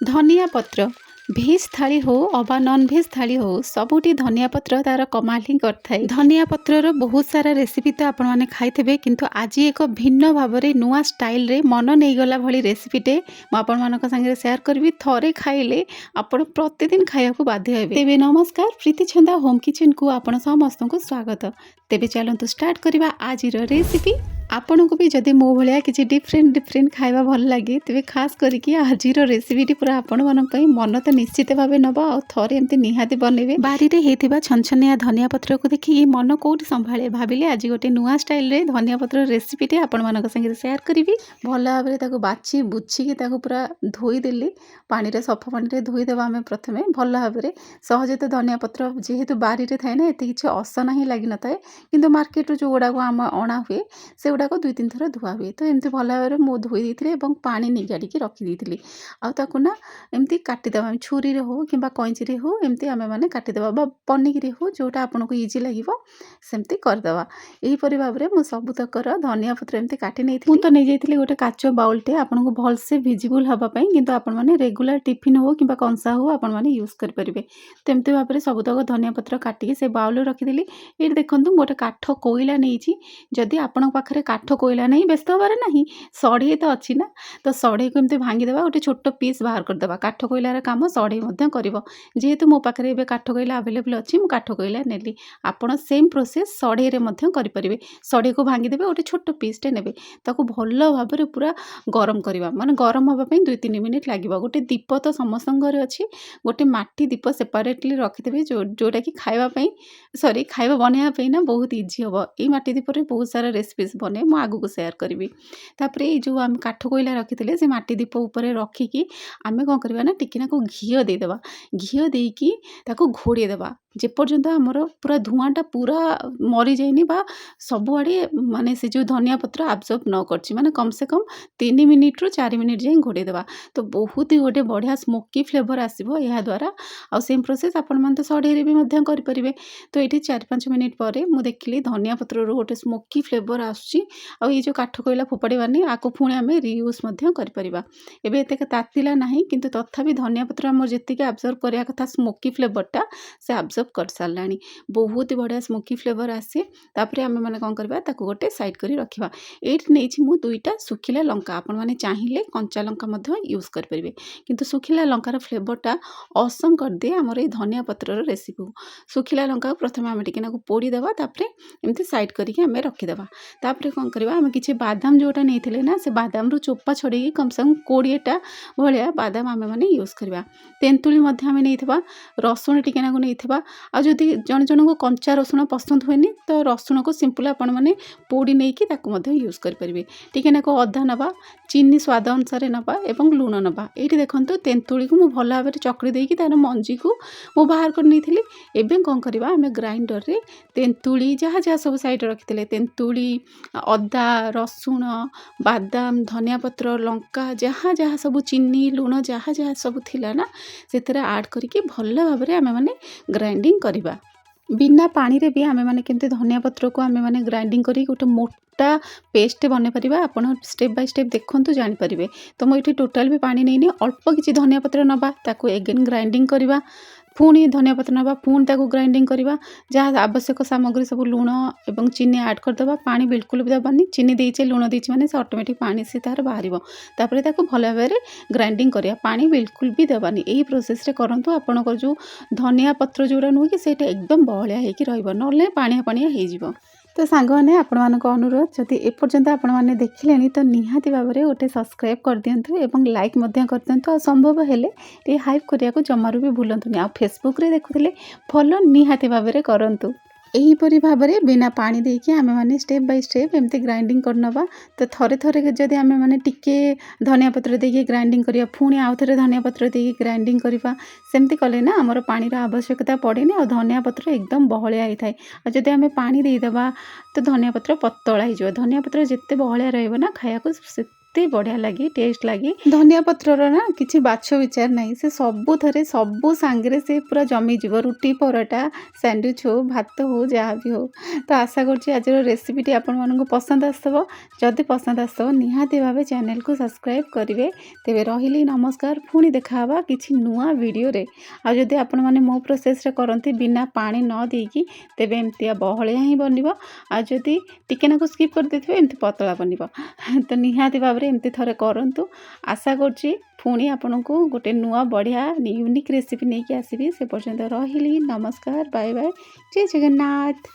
धनिया पत्र भेज थाली हो अबा नॉन भेज थाली हो सबुठी धनिया पत्र तार कमाल ही करथाए। धनिया पत्रर बहुत सारा रेसिपी तो आपण माने खाइथिबे किंतु आज एक भिन्न भाबरे नुआ स्टाइल रे मन नहीं गला भली रेसिपीटे म आपण मानक संगे शेयर करबी। थरे खाइले आपण प्रतिदिन खाया को बाध्य हेबे। तेबे नमस्कार, प्रीति छंदा होम किचन को आपण समस्त को स्वागत। तेबे चलंतु स्टार्ट करिबा आजिर रेसिपी। आपण को भी जदि मो भलिया किसी डिफरेंट खाइबा भल लगे तेबे खास करिकी आजिर रेसिपीटी पूरा आपण मानक पई मन तो निश्चित भावे नब आ थरे एमती निहाती बनेबे। बारी रे हेतिबा छनछनिया धनिया पत्र को देखि मन कोठी संभाळे भाबिले आज गोटे नुआ स्टाइल रे धनिया पत्र रेसिपीटी आपण मानक संगे शेयर करिवि। भल भाबरे ताको बाछि बुछि कि ताको पूरा धोई देली पानी रे, सफा पानी रे धोई देबा। हमें प्रथमे भल भाबरे सहज तो धनिया पत्र जेहेतु बारी रे थाए ना एते किछि असना ही लागि नथाए, किंतु मार्केट रो जो गुडा को आम अणा हुए से गुड़ाक 2-3 थर धुआ हुए। तो एमती भल भाव में मु धोई देइथिले एवं पानी निगाड़ी रखी देइथिली। आ ताकू ना एमती काटिदेबा छुरी रे हो किंबा कैंची रे हो एमती आमे माने काटिदेबा बा पनिक रे हो जोटा आपनको इजी लागिवो सेमती करदेबा। एही परि भाव में मु सब तकर धनिया पत्र एमती काटि नेइथिली। मु तो नै जाइथिली गोटे काचो बाउलटे आपनको भल से विजिबल हबा पई, किंतु आपण माने रेगुलर टिफिन हो किंबा कंसा हो आपण माने यूज कर परिबे। तो एमती भाव में सब तक धनिया पत्र काटिकी से बाउल रखिदेली। एठी देखंतु गोटे काठ कोइला नेइची। जदि आपण पाखरे काठ कोइला नहीं व्यस्त हबार नहीं, सढ़े तो अच्छी ना, तो सढ़े को एमती भांगीदेवा, गोटे छोट पीस बाहर करदेवा। काठ कोइलार काम सढ़े मध्य करिवो। जेहेतु मो पाखरे एबे काठ कोइला अवेलेबल अच्छी मु काठ कोइला नेली। आपण सेम प्रोसेस सढ़े रे मध्य करि परिबे। सढ़े को भांगीदेबे, गोटे छोट पीसटे नेबे, ताको भल भाबरे पूरा गरम करिवा। माने गरम हबा पई 2-3 मिनिट लागिवो। गोटे दीप तो समस्त घरे अच्छी, गोटे माटी दीप सेपरेटली रखिदेबे जोटा कि खाइबा पई खाइबा बनेबा पई ना बहुत इजी हबो। ए माटी दीप रे बहुत सारा रेसिपीज बने मु आगु को शेयर करी। तापर ये जो आम काठ कोइला रखी से माटी दीप उपर रखिकी आम कौन करवा ना टिके ना घी देदेबा। घी देकी ताको घोड़े देबा जेपर्यंत आमर पूरा धुआंटा पूरा मरी जाइनी बा सबुआड़े माने से जो धनिया पत्र आब्जर्व न करछि, माने कम से कम 3 मिनिट रु 4 मिनिट जाए घोड़े देबा। तो बहुत ही गोटे बढ़िया स्मोकी फ्लेवर आसीबो या द्वारा। आ सेम प्रोसेस आपण मन तो सढ़े भी मध्य करि परिबे। तो ये 4-5 मिनिट पर मु देखिली धनिया पत्र रो गोटे स्मोकी फ्लेवर आछि। आ ये जो काठ कोइला फोपाड़बानी आको पुणी आम रियूज करें। एबे एते तातिला नहीं, किंतु तथापि धनिया पत्र आम जी आब्जर्व करिया कथा स्मोकी फ्लेवरटा से आब्जर्व कर सारानी। बहुत ही बढ़िया स्मोकी फ्लेवर आसे। तापर आम मैंने कौन करवा ताको गोटे साइड करी रखिबा। एठी नेछि मु 2टा सुखिला लंका, आपण माने चाहिए कंचा लंका मध्य यूज कर परिबे, किंतु सुखिला लंकार फ्लेवरटा असम कर दे हमर ए धनिया पत्रर रेसिपी। सुखिला लंका प्रथमे आम टिके नाको पोड़ी देबा, तापर एमती साइड करिके आम रखिदेबा। तापर कौन करवा आम किसी बादाम जोटा नहीं ना से बादाम रू चोपा छड़े कम से कम 20टा भाया बादाम आम मैंने यूज करवा। तेंतुली आम नहीं, रसुण टिके नाको नहीं। आ जदि जन जन को कंचा रसुण पसंद हुए तो रसुण को सिंपल आपण मैंने पोड़ी नहीं कि यूज करेंगे। टिके नाको अदा नवा, चीनी स्वाद अनुसार नवा एवं लुण नवा। ये देखो तेंतुली को मुझे भल भाव चकड़ी देकी तार मंजी को मु बाहर कर नहीं थी। एवं कौन करवा आम ग्राइंडर रे तेंतुली जहाँ जहाँ सब साइड रखी तेंतुली, अदा, रसुण, बादाम, धनिया पत्र, लंका जहाँ जहाँ सब चीनी लुण जहाँ जहाँ सब थिला ना से आड करके भल भाव में आम मैंने ग्राइंडिंग करवा। बिना पानी रे भी आम मैंने केमती धनिया पत्र को आम मैंने ग्राइंडिंग करी गोटे मोटा पेस्ट बने पारिबा। आपण स्टेप बाय स्टेप देखंतु जानि परिबे। तो मु एठी टोटल भी पानी नहीं अल्प किछि धनिया पत्र नबा, ताको एगेन ग्राइंडिंग करवा। पुणी धनिया पत्र नबा, पुणी ताको ग्राइंडिंग करवा। जहाँ आवश्यक सामग्री सब लुण एवं चीनी ऐड करदेबा। पानी बिल्कुल भी दबानी, चीनी देइचे लुण देइचे माने से ऑटोमेटिक पानी से तार बाहरिबो। तापरे ताको भल भाव में ग्राइंडिंग करिया, पानी बिल्कुल भी दबानी। एही प्रोसेस रे करंतु आपनकर जो धनिया पत्र जोड़ा नुह कि सेटा एकदम बहलिया हेकी रहइबो, नले पानिया पानिया हेजिबो। तो सांग मैंने आपण मानक अनुरोध जदि एपर्यंत आपण मैंने देखिले तो निहाती भाव में गोटे सब्सक्राइब कर दिंतु एवं लाइक कर दिंतु। आ संभव हेले ये हाइप करिया को जमारू भी भूलंतुनी। आ फेसबुक रे देखुथिले फॉलो निहाती भाव में करंतु। एहीपरी भाव में बिना पानी देकी आम मैंने स्टेप बाय स्टेप एमती ग्राइंडिंग करनवा। तो थरे थरे जदि आम मैंने टिके धनिया पत्र देकी ग्राइंडिंग करिया, पुणी आउ थरे धनिया पत्र देकी ग्राइंडिंग करवा, सेमती कले ना आमर पानी आवश्यकता पड़ेनी और धनिया पत्र एकदम बहलिया होता है। और जदि आम पानी देदेबा तो धनिया पत्र पतला हो। धनिया पत्र जिते बहलिया रहिबो ना खाया को एते बढ़िया लगी टेस्ट लगी धनिया पत्रर ना किसी बाछ विचार नहीं से सबू थरे सबू सांगे से पूरा जमी जीव रुटी परोटा सैंडविच हो भात हो जहाँ भी हो तो आशा करुँच आज रेसिपीटी आपण मानक पसंद आसव जदि पसंद आसव निहाती भाव चैनल को सब्सक्राइब करेंगे तेरे रही नमस्कार पुणी देखा किसी नुआ वीडियो रे आ जदि आपण मैंने मो प्रोसेस रे करती बिना पानी न देकी तेबे एमतिया बहलिया ही बनब आ जदि टिके नाकु स्किप कर देथिबे एमति पतला बनब तो निहाती भाव एमति थरे करंतु आशा करछि पुणी आपनको गोटे नुआ बढ़िया यूनिक रेसिपी नहीं आसबि से पर्यंत रही नमस्कार बाय बाय जय जगन्नाथ।